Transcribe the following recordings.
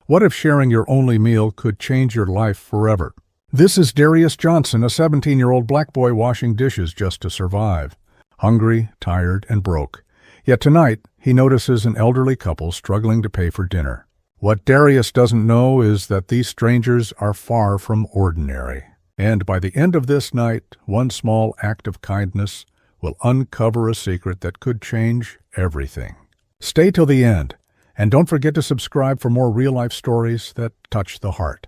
What if sharing your only meal could change your life forever? This is Darius Johnson, a 17-year-old black boy washing dishes just to survive. Hungry, tired, and broke. Yet tonight, he notices an elderly couple struggling to pay for dinner. What Darius doesn't know is that these strangers are far from ordinary. And by the end of this night, one small act of kindness will uncover a secret that could change everything. Stay till the end, and don't forget to subscribe for more real-life stories that touch the heart.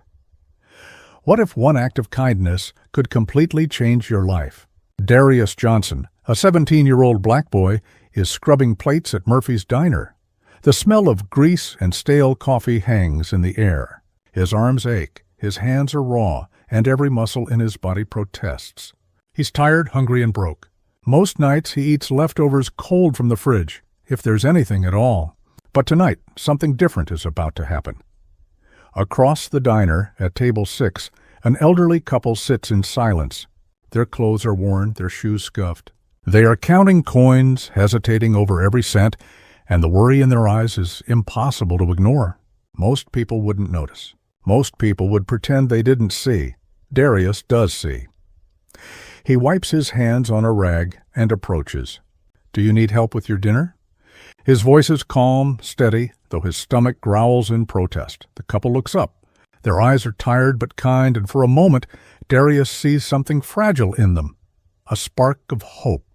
What if one act of kindness could completely change your life? Darius Johnson, a 17-year-old black boy, is scrubbing plates at Murphy's Diner. The smell of grease and stale coffee hangs in the air. His arms ache, his hands are raw, and every muscle in his body protests. He's tired, hungry, and broke. Most nights he eats leftovers cold from the fridge, if there's anything at all. But tonight, something different is about to happen. Across the diner, at table 6, an elderly couple sits in silence. Their clothes are worn, their shoes scuffed. They are counting coins, hesitating over every cent, and the worry in their eyes is impossible to ignore. Most people wouldn't notice. Most people would pretend they didn't see. Darius does see. He wipes his hands on a rag and approaches. "Do you need help with your dinner?" His voice is calm, steady, though his stomach growls in protest. The couple looks up. Their eyes are tired but kind, and for a moment, Darius sees something fragile in them, a spark of hope.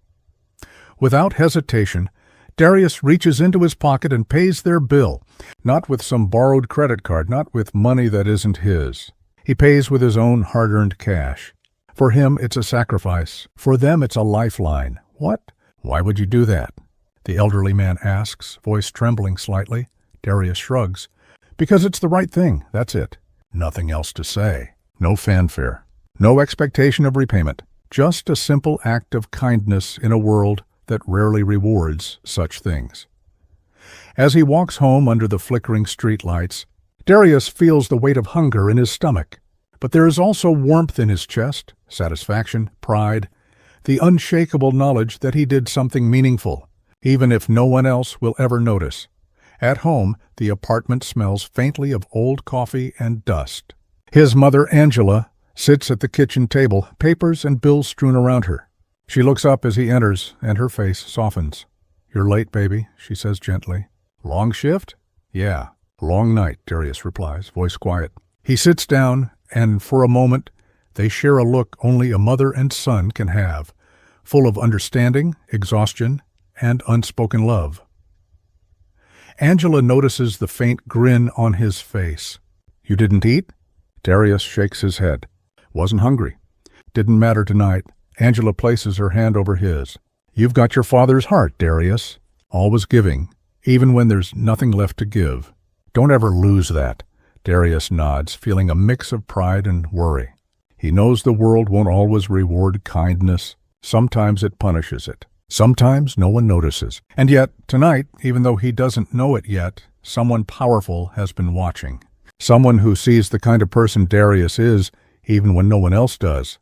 Without hesitation, Darius reaches into his pocket and pays their bill, not with some borrowed credit card, not with money that isn't his. He pays with his own hard-earned cash. For him, it's a sacrifice. For them, it's a lifeline. What? Why would you do that? The elderly man asks, voice trembling slightly. Darius shrugs. Because it's the right thing, that's it. Nothing else to say. No fanfare. No expectation of repayment. Just a simple act of kindness in a world that rarely rewards such things. As he walks home under the flickering streetlights, Darius feels the weight of hunger in his stomach. But there is also warmth in his chest, satisfaction, pride, the unshakable knowledge that he did something meaningful, even if no one else will ever notice. At home, the apartment smells faintly of old coffee and dust. His mother, Angela, sits at the kitchen table, papers and bills strewn around her. She looks up as he enters, and her face softens. "You're late, baby," she says gently. "Long shift?" "Yeah, long night," Darius replies, voice quiet. He sits down, and for a moment, they share a look only a mother and son can have, full of understanding, exhaustion, and unspoken love. Angela notices the faint grin on his face. "You didn't eat?" Darius shakes his head. "Wasn't hungry." "Didn't matter tonight." Angela places her hand over his. "You've got your father's heart, Darius. Always giving, even when there's nothing left to give. Don't ever lose that." Darius nods, feeling a mix of pride and worry. He knows the world won't always reward kindness. Sometimes it punishes it. Sometimes no one notices. And yet, tonight, even though he doesn't know it yet, someone powerful has been watching. Someone who sees the kind of person Darius is, even when no one else does.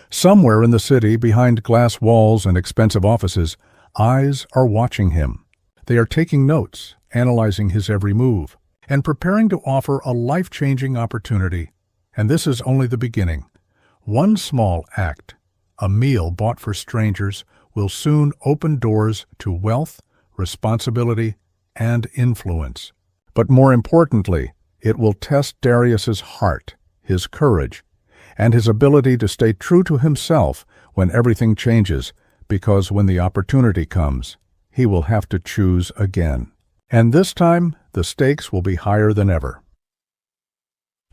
Somewhere in the city, behind glass walls and expensive offices, eyes are watching him. They are taking notes, analyzing his every move, and preparing to offer a life-changing opportunity. And this is only the beginning. One small act, a meal bought for strangers, will soon open doors to wealth, responsibility, and influence. But more importantly, it will test Darius's heart, his courage, and his ability to stay true to himself when everything changes, because when the opportunity comes, he will have to choose again. And this time, the stakes will be higher than ever.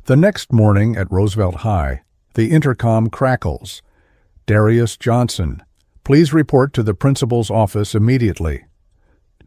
The next morning at Roosevelt High, the intercom crackles. "Darius Johnson, please report to the principal's office immediately."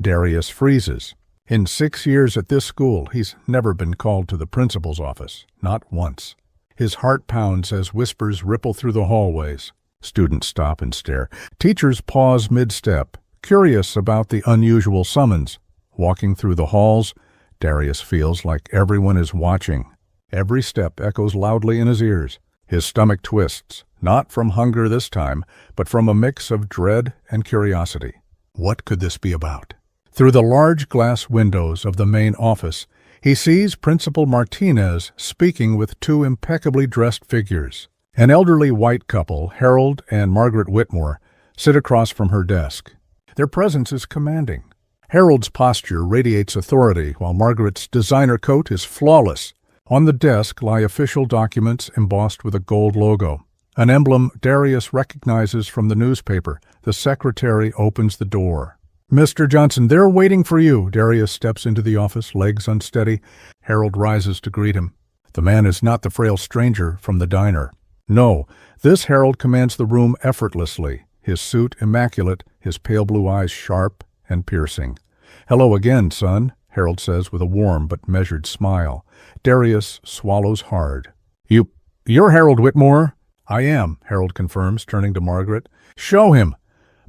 Darius freezes. In 6 years at this school, he's never been called to the principal's office, not once. His heart pounds as whispers ripple through the hallways. Students stop and stare. Teachers pause mid-step, curious about the unusual summons. Walking through the halls, Darius feels like everyone is watching. Every step echoes loudly in his ears. His stomach twists, not from hunger this time, but from a mix of dread and curiosity. What could this be about? Through the large glass windows of the main office, He sees Principal Martinez speaking with two impeccably dressed figures. An elderly white couple, Harold and Margaret Whitmore, sit across from her desk. Their presence is commanding. Harold's posture radiates authority, while Margaret's designer coat is flawless. On the desk lie official documents embossed with a gold logo, an emblem Darius recognizes from the newspaper. The secretary opens the door. "Mr. Johnson, they're waiting for you." Darius steps into the office, legs unsteady. Harold rises to greet him. The man is not the frail stranger from the diner. No, this Harold commands the room effortlessly, his suit immaculate, his pale blue eyes sharp and piercing. "Hello again, son," Harold says with a warm but measured smile. Darius swallows hard. You're Harold Whitmore?" "I am," Harold confirms, turning to Margaret. "Show him."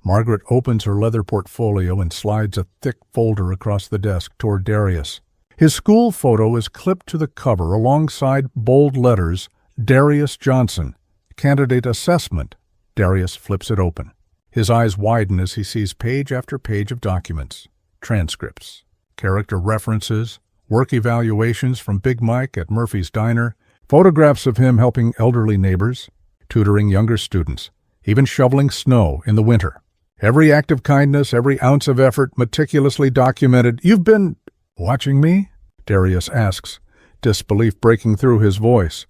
Margaret opens her leather portfolio and slides a thick folder across the desk toward Darius. His school photo is clipped to the cover alongside bold letters, "Darius Johnson, Candidate Assessment." Darius flips it open. His eyes widen as he sees page after page of documents, transcripts, character references, work evaluations from Big Mike at Murphy's Diner, photographs of him helping elderly neighbors, tutoring younger students, even shoveling snow in the winter. Every act of kindness, every ounce of effort meticulously documented. "You've been watching me?" Darius asks, disbelief breaking through his voice.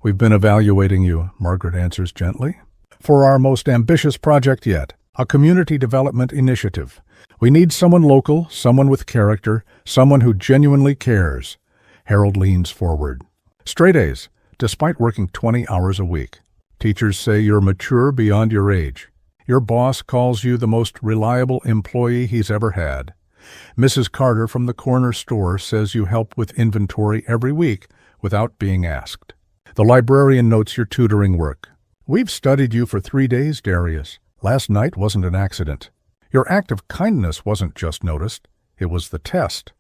"We've been evaluating you," Margaret answers gently, "for our most ambitious project yet, a community development initiative. We need someone local, someone with character, someone who genuinely cares." Harold leans forward. "Straight A's, despite working 20 hours a week. Teachers say you're mature beyond your age. Your boss calls you the most reliable employee he's ever had. Mrs. Carter from the corner store says you help with inventory every week without being asked. The librarian notes your tutoring work. We've studied you for 3 days, Darius. Last night wasn't an accident. Your act of kindness wasn't just noticed. It was the test."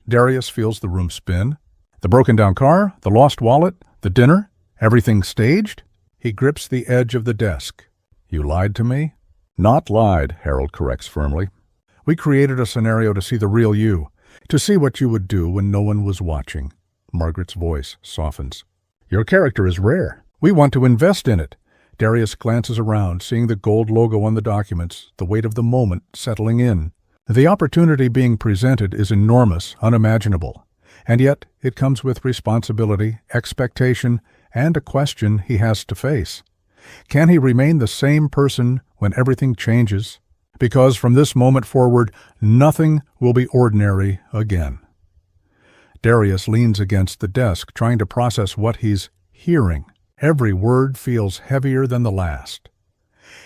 Darius feels the room spin. The broken-down car, the lost wallet, the dinner, everything staged? He grips the edge of the desk. "You lied to me?" "Not lied," Harold corrects firmly. "We created a scenario to see the real you, to see what you would do when no one was watching." Margaret's voice softens. "Your character is rare. We want to invest in it." Darius glances around, seeing the gold logo on the documents, the weight of the moment settling in. The opportunity being presented is enormous, unimaginable. And yet it comes with responsibility, expectation, and a question he has to face. Can he remain the same person when everything changes? Because from this moment forward, nothing will be ordinary again. Darius leans against the desk, trying to process what he's hearing. Every word feels heavier than the last.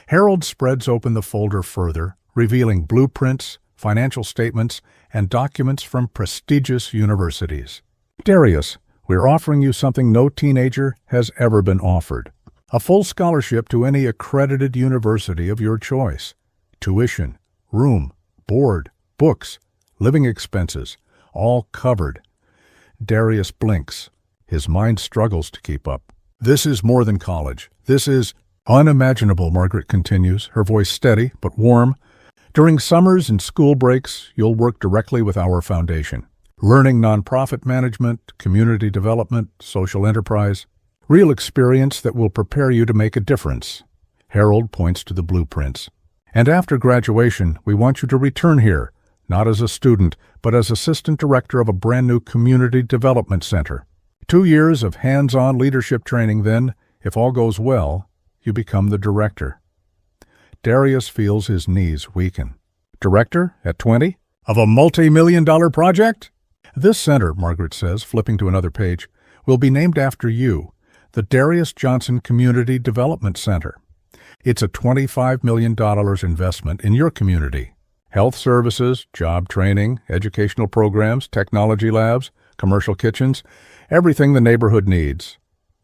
Harold spreads open the folder further, revealing blueprints, financial statements, and documents from prestigious universities. "Darius, we're offering you something no teenager has ever been offered. A full scholarship to any accredited university of your choice. Tuition, room, board, books, living expenses, all covered." Darius blinks. His mind struggles to keep up. "This is more than college. This is unimaginable," Margaret continues, her voice steady but warm. "During summers and school breaks, you'll work directly with our foundation, learning nonprofit management, community development, social enterprise, real experience that will prepare you to make a difference." Harold points to the blueprints. "And after graduation, we want you to return here, not as a student, but as assistant director of a brand new community development center. 2 years of hands-on leadership training, then, if all goes well, you become the director." Darius feels his knees weaken. "Director, at 20? Of a multi-million-dollar project?" "This center," Margaret says, flipping to another page, "will be named after you, the Darius Johnson Community Development Center. It's a $25 million investment in your community. Health services, job training, educational programs, technology labs, commercial kitchens, everything the neighborhood needs."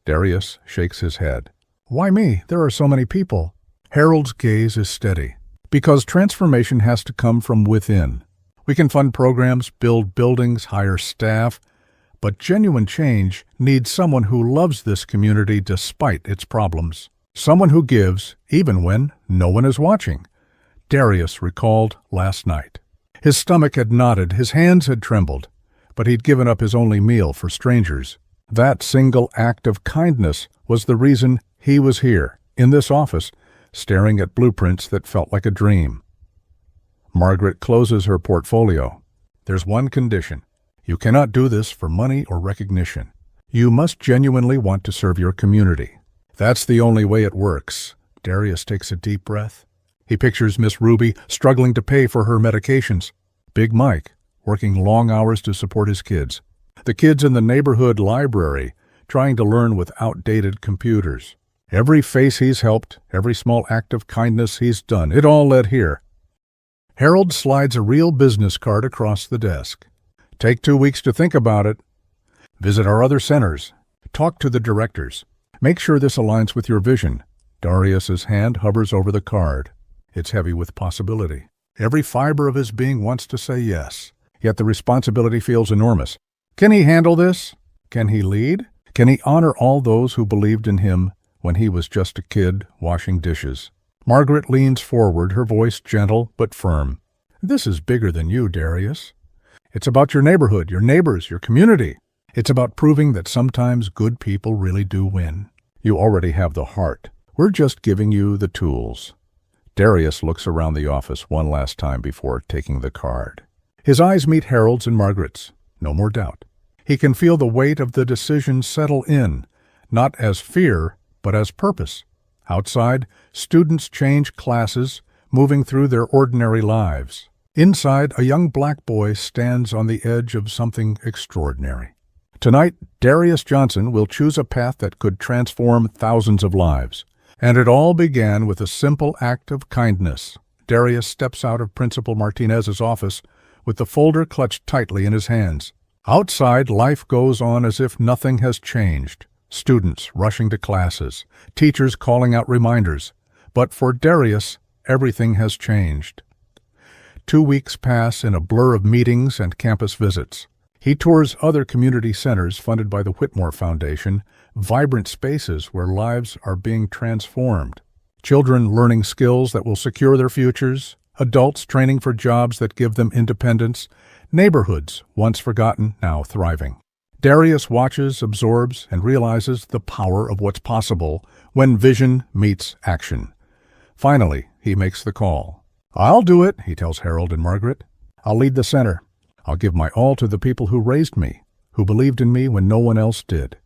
Darius shakes his head. "Why me? There are so many people." Harold's gaze is steady. "Because transformation has to come from within. We can fund programs, build buildings, hire staff, but genuine change needs someone who loves this community despite its problems. Someone who gives, even when no one is watching." Darius recalled last night. His stomach had knotted, his hands had trembled. but he'd given up his only meal for strangers. That single act of kindness was the reason he was here, in this office, staring at blueprints that felt like a dream. Margaret closes her portfolio. There's one condition. You cannot do this for money or recognition. You must genuinely want to serve your community. That's the only way it works. Darius takes a deep breath. He pictures Miss Ruby struggling to pay for her medications. Big Mike, working long hours to support his kids. The kids in the neighborhood library, trying to learn with outdated computers. Every face he's helped, every small act of kindness he's done, it all led here. Harold slides a real business card across the desk. Take 2 weeks to think about it. Visit our other centers. Talk to the directors. Make sure this aligns with your vision. Darius's hand hovers over the card. It's heavy with possibility. Every fiber of his being wants to say yes, yet the responsibility feels enormous. Can he handle this? Can he lead? Can he honor all those who believed in him when he was just a kid washing dishes? Margaret leans forward, her voice gentle but firm. This is bigger than you, Darius. It's about your neighborhood, your neighbors, your community. It's about proving that sometimes good people really do win. You already have the heart. We're just giving you the tools. Darius looks around the office one last time before taking the card. His eyes meet Harold's and Margaret's. No more doubt. He can feel the weight of the decision settle in, not as fear, but as purpose. Outside, students change classes, moving through their ordinary lives. Inside, a young black boy stands on the edge of something extraordinary. Tonight, Darius Johnson will choose a path that could transform thousands of lives. And it all began with a simple act of kindness. Darius steps out of Principal Martinez's office with the folder clutched tightly in his hands. Outside, life goes on as if nothing has changed. Students rushing to classes, teachers calling out reminders. But for Darius, everything has changed. 2 weeks pass in a blur of meetings and campus visits. He tours other community centers funded by the Whitmore Foundation, vibrant spaces where lives are being transformed. Children learning skills that will secure their futures, adults training for jobs that give them independence, neighborhoods once forgotten, now thriving. Darius watches, absorbs, and realizes the power of what's possible when vision meets action. Finally, he makes the call. I'll do it, he tells Harold and Margaret. I'll lead the center. I'll give my all to the people who raised me, who believed in me when no one else did.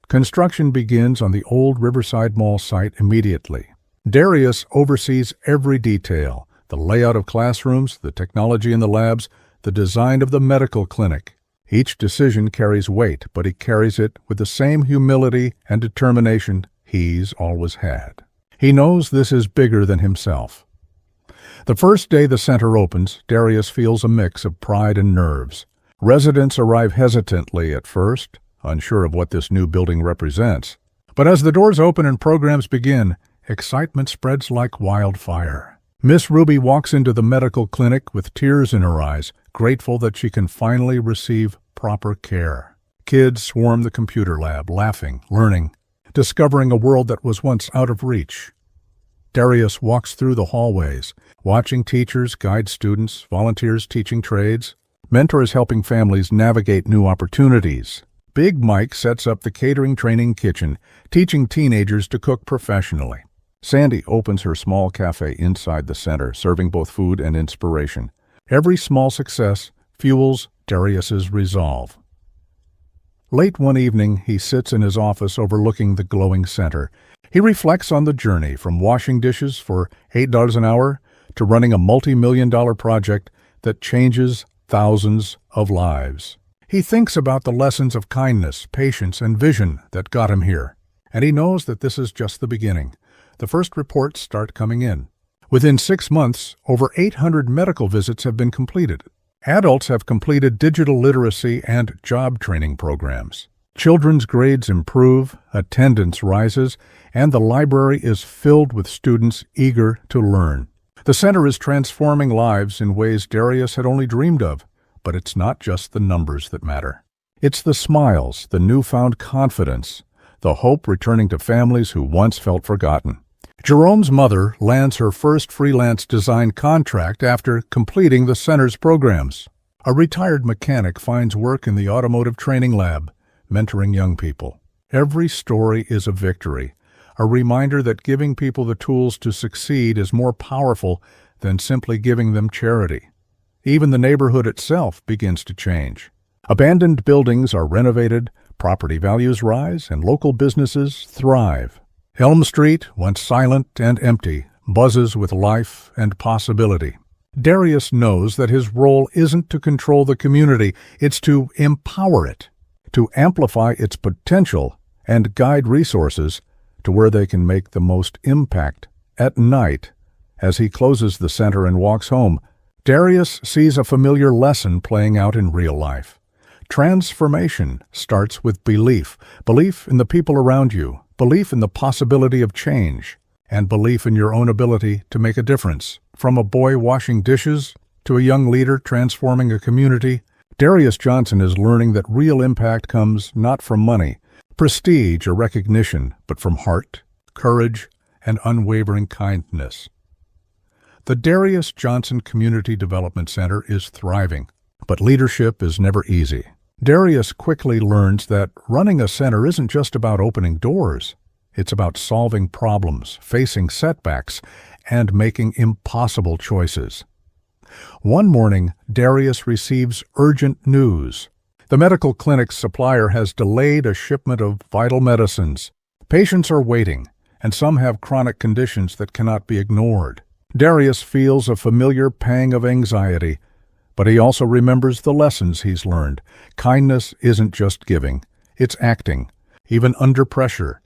Construction begins on the old Riverside Mall site immediately. Darius oversees every detail, the layout of classrooms, the technology in the labs, the design of the medical clinic. Each decision carries weight, but he carries it with the same humility and determination he's always had. He knows this is bigger than himself. The first day the center opens, Darius feels a mix of pride and nerves. Residents arrive hesitantly at first, unsure of what this new building represents. But as the doors open and programs begin, excitement spreads like wildfire. Miss Ruby walks into the medical clinic with tears in her eyes, grateful that she can finally receive proper care. Kids swarm the computer lab, laughing, learning, discovering a world that was once out of reach. Darius walks through the hallways, watching teachers guide students, volunteers teaching trades, mentors helping families navigate new opportunities. Big Mike sets up the catering training kitchen, teaching teenagers to cook professionally. Sandy opens her small cafe inside the center, serving both food and inspiration. Every small success fuels Darius's resolve. Late one evening, he sits in his office overlooking the glowing center. He reflects on the journey from washing dishes for $8 an hour to running a multi-million-dollar project that changes thousands of lives. He thinks about the lessons of kindness, patience, and vision that got him here. And he knows that this is just the beginning. The first reports start coming in. Within 6 months, over 800 medical visits have been completed. Adults have completed digital literacy and job training programs. Children's grades improve, attendance rises, and the library is filled with students eager to learn. The center is transforming lives in ways Darius had only dreamed of, but it's not just the numbers that matter. It's the smiles, the newfound confidence, the hope returning to families who once felt forgotten. Jerome's mother lands her first freelance design contract after completing the center's programs. A retired mechanic finds work in the automotive training lab, mentoring young people. Every story is a victory, a reminder that giving people the tools to succeed is more powerful than simply giving them charity. Even the neighborhood itself begins to change. Abandoned buildings are renovated, property values rise, and local businesses thrive. Elm Street, once silent and empty, buzzes with life and possibility. Darius knows that his role isn't to control the community, it's to empower it, to amplify its potential and guide resources to where they can make the most impact. At night, as he closes the center and walks home, Darius sees a familiar lesson playing out in real life. Transformation starts with belief in the people around you, belief in the possibility of change, and belief in your own ability to make a difference. From a boy washing dishes to a young leader transforming a community, Darius Johnson is learning that real impact comes not from money, prestige, or recognition, but from heart, courage, and unwavering kindness. The Darius Johnson Community Development Center is thriving, but leadership is never easy. Darius quickly learns that running a center isn't just about opening doors. It's about solving problems, facing setbacks, and making impossible choices. One morning, Darius receives urgent news. The medical clinic's supplier has delayed a shipment of vital medicines. Patients are waiting, and some have chronic conditions that cannot be ignored. Darius feels a familiar pang of anxiety, but he also remembers the lessons he's learned. Kindness isn't just giving, it's acting, even under pressure.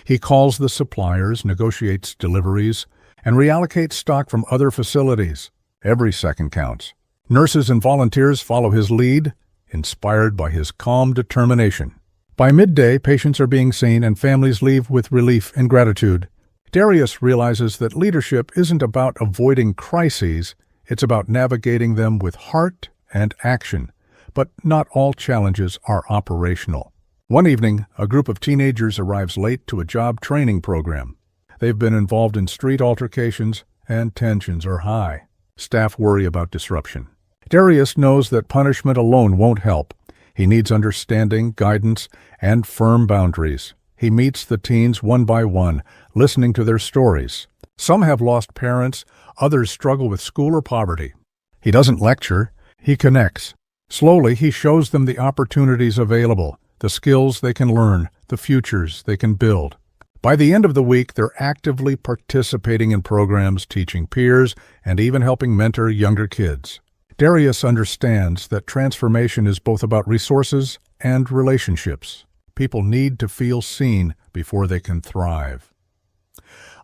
He calls the suppliers, negotiates deliveries, and reallocates stock from other facilities. Every second counts. Nurses and volunteers follow his lead, inspired by his calm determination. By midday, patients are being seen and families leave with relief and gratitude. Darius realizes that leadership isn't about avoiding crises, it's about navigating them with heart and action. But not all challenges are operational. One evening, a group of teenagers arrives late to a job training program. They've been involved in street altercations, and tensions are high. Staff worry about disruption. Darius knows that punishment alone won't help. He needs understanding, guidance, and firm boundaries. He meets the teens one by one, listening to their stories. Some have lost parents, others struggle with school or poverty. He doesn't lecture, he connects. Slowly, he shows them the opportunities available, the skills they can learn, the futures they can build. By the end of the week, they're actively participating in programs, teaching peers, and even helping mentor younger kids. Darius understands that transformation is both about resources and relationships. People need to feel seen before they can thrive.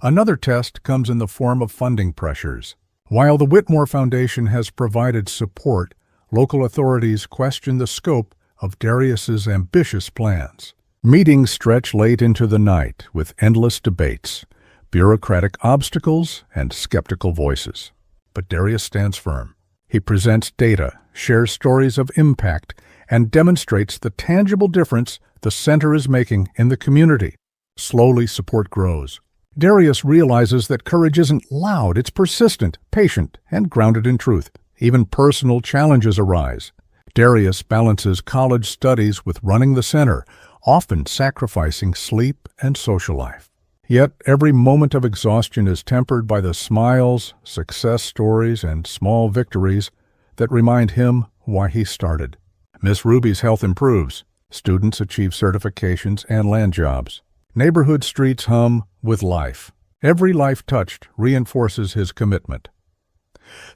Another test comes in the form of funding pressures. While the Whitmore Foundation has provided support, local authorities question the scope of Darius's ambitious plans. Meetings stretch late into the night with endless debates, bureaucratic obstacles, and skeptical voices. But Darius stands firm. He presents data, shares stories of impact, and demonstrates the tangible difference the center is making in the community. Slowly, support grows. Darius realizes that courage isn't loud, it's persistent, patient, and grounded in truth. Even personal challenges arise. Darius balances college studies with running the center, often sacrificing sleep and social life. Yet every moment of exhaustion is tempered by the smiles, success stories, and small victories that remind him why he started. Miss Ruby's health improves. Students achieve certifications and land jobs. Neighborhood streets hum with life. Every life touched reinforces his commitment.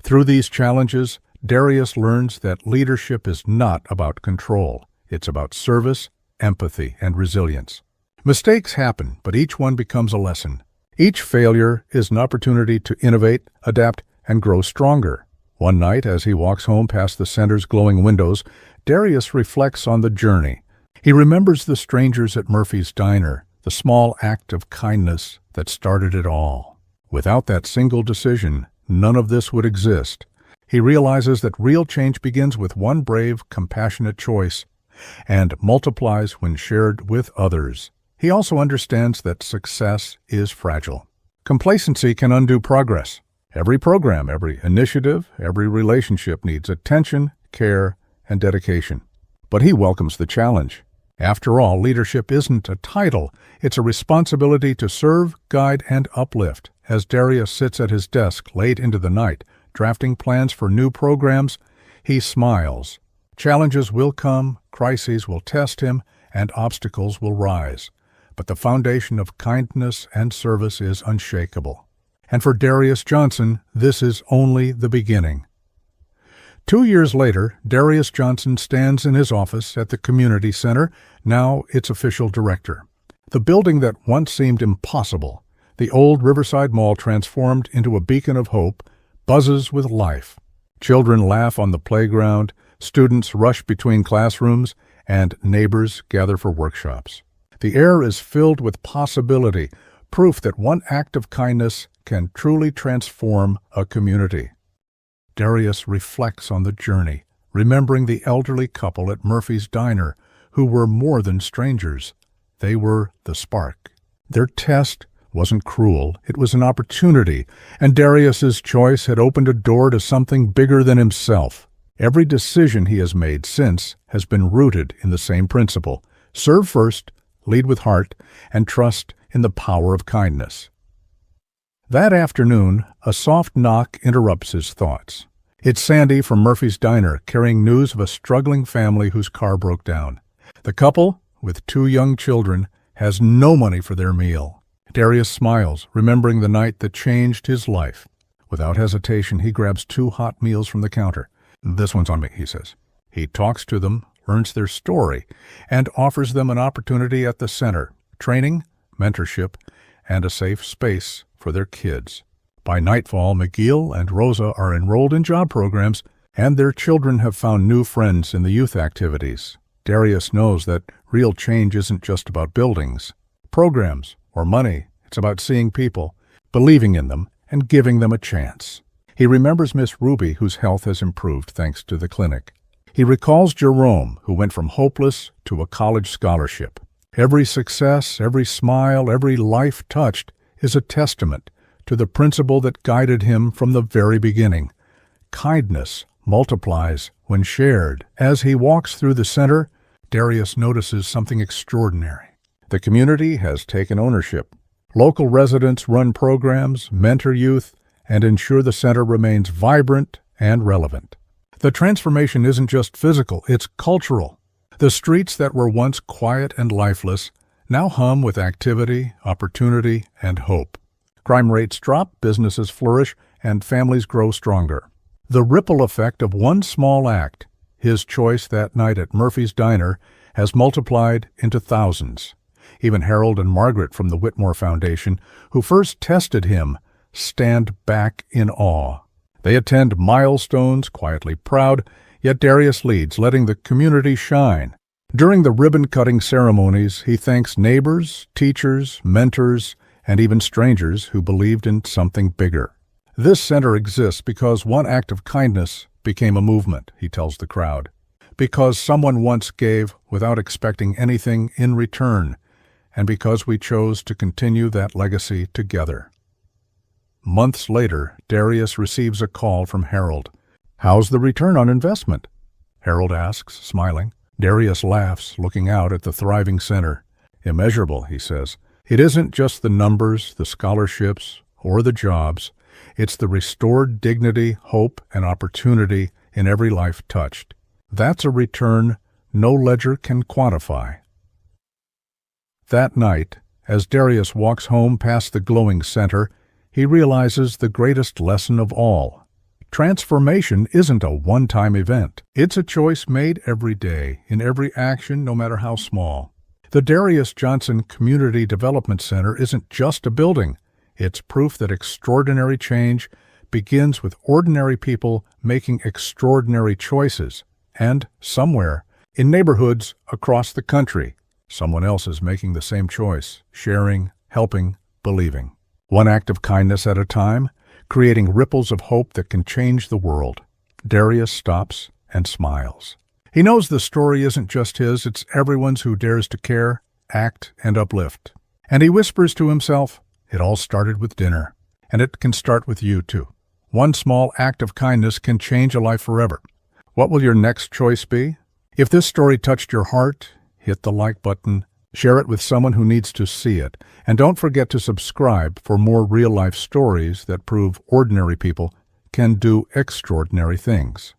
Through these challenges, Darius learns that leadership is not about control. It's about service, empathy, and resilience. Mistakes happen, but each one becomes a lesson. Each failure is an opportunity to innovate, adapt, and grow stronger. One night, as he walks home past the center's glowing windows, Darius reflects on the journey. He remembers the strangers at Murphy's Diner, the small act of kindness that started it all. Without that single decision, none of this would exist. He realizes that real change begins with one brave, compassionate choice and multiplies when shared with others. He also understands that success is fragile. Complacency can undo progress. Every program, every initiative, every relationship needs attention, care, and dedication. But he welcomes the challenge. After all, leadership isn't a title, it's a responsibility to serve, guide, and uplift. As Darius sits at his desk late into the night, drafting plans for new programs, he smiles. Challenges will come, crises will test him, and obstacles will rise. But the foundation of kindness and service is unshakable. And for Darius Johnson, this is only the beginning. 2 years later, Darius Johnson stands in his office at the community center, now its official director. The building that once seemed impossible, the old Riverside Mall transformed into a beacon of hope, buzzes with life. Children laugh on the playground, students rush between classrooms, and neighbors gather for workshops. The air is filled with possibility, proof that one act of kindness can truly transform a community. Darius reflects on the journey, remembering the elderly couple at Murphy's Diner, who were more than strangers. They were the spark. Their test wasn't cruel, it was an opportunity, and Darius's choice had opened a door to something bigger than himself. Every decision he has made since has been rooted in the same principle: serve first, lead with heart, and trust in the power of kindness. That afternoon, a soft knock interrupts his thoughts. It's Sandy from Murphy's Diner, carrying news of a struggling family whose car broke down. The couple, with 2 young children, has no money for their meal. Darius smiles, remembering the night that changed his life. Without hesitation, he grabs 2 hot meals from the counter. "This one's on me," he says. He talks to them, learns their story, and offers them an opportunity at the center: training, mentorship, and a safe space for their kids. By nightfall, McGill and Rosa are enrolled in job programs, and their children have found new friends in the youth activities. Darius knows that real change isn't just about buildings, programs, or money. It's about seeing people, believing in them, and giving them a chance. He remembers Miss Ruby, whose health has improved thanks to the clinic. He recalls Jerome, who went from hopeless to a college scholarship. Every success, every smile, every life touched is a testament to the principle that guided him from the very beginning. Kindness multiplies when shared. As he walks through the center, Darius notices something extraordinary. The community has taken ownership. Local residents run programs, mentor youth, and ensure the center remains vibrant and relevant. The transformation isn't just physical, it's cultural. The streets that were once quiet and lifeless now hum with activity, opportunity, and hope. Crime rates drop, businesses flourish, and families grow stronger. The ripple effect of one small act, his choice that night at Murphy's Diner, has multiplied into thousands. Even Harold and Margaret from the Whitmore Foundation, who first tested him, stand back in awe. They attend milestones, quietly proud, yet Darius leads, letting the community shine. During the ribbon-cutting ceremonies, he thanks neighbors, teachers, mentors, and even strangers who believed in something bigger. This center exists because one act of kindness became a movement, he tells the crowd. Because someone once gave without expecting anything in return, and because we chose to continue that legacy together. Months later, Darius receives a call from Harold. "How's the return on investment?" Harold asks, smiling. Darius laughs, looking out at the thriving center. "Immeasurable," he says. "It isn't just the numbers, the scholarships, or the jobs. It's the restored dignity, hope, and opportunity in every life touched. That's a return no ledger can quantify." That night, as Darius walks home past the glowing center, he realizes the greatest lesson of all. Transformation isn't a one-time event. It's a choice made every day, in every action, no matter how small. The Darius Johnson Community Development Center isn't just a building. It's proof that extraordinary change begins with ordinary people making extraordinary choices. And somewhere, in neighborhoods across the country, someone else is making the same choice, sharing, helping, believing. One act of kindness at a time, creating ripples of hope that can change the world. Darius stops and smiles. He knows the story isn't just his, it's everyone's who dares to care, act, and uplift. And he whispers to himself, "It all started with dinner, and it can start with you too." One small act of kindness can change a life forever. What will your next choice be? If this story touched your heart, hit the like button, share it with someone who needs to see it, and don't forget to subscribe for more real-life stories that prove ordinary people can do extraordinary things.